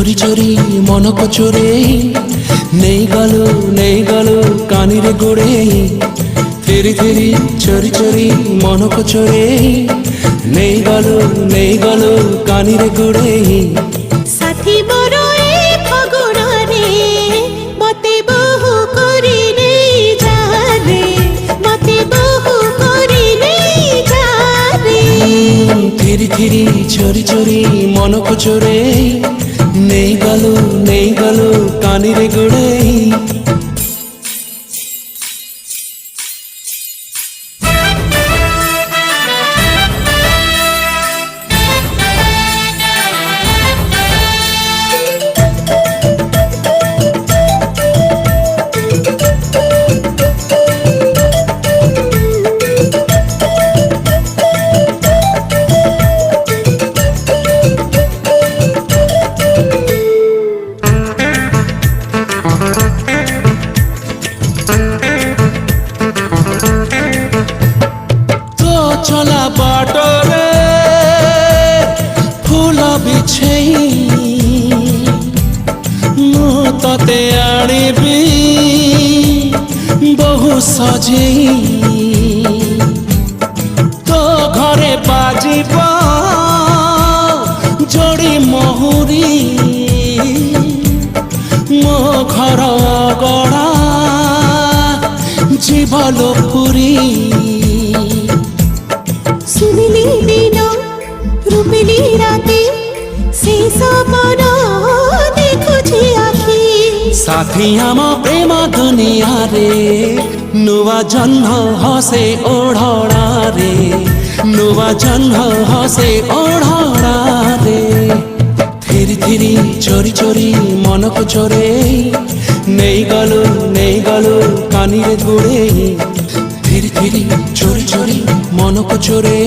চোরি চোরি মনক চোরে নেই গেল কানিরে গোড়ে ফেরি ফেরি চোরি চোরি মনক চোরে নেই গেল কানিরে গোড়ে সাথী মোর এ ফগুণরে মতে বহু করি নেই যারে মতে বহু করি নেই যারে ফেরি ফেরি চোরি চোরি মনক চোরে নেই গেল কানিরে গোড়ে চলা বাটরে ফুল বিছাই মু ততে আনিবি বহু সজেই তো ঘরে বাজিব যোড়ি মহুরি মো ঘর গড়া জীবল পুরী শুনিলি দিন রূপিলি রাতে সে সপন দেখুছি আখি সাথী আম প্রেম দুনিয়ারে নুয়া জহ্ন হসে ওঢ়ଣାরে নুয়া জহ্ন হসে ওঢ়ଣାরে থিরি থিরি চোরি চোরি মনক চোরে নেই গেল কানিরে গোড়ে ফিরি ফিরি চোরি চোরি মনক চোরে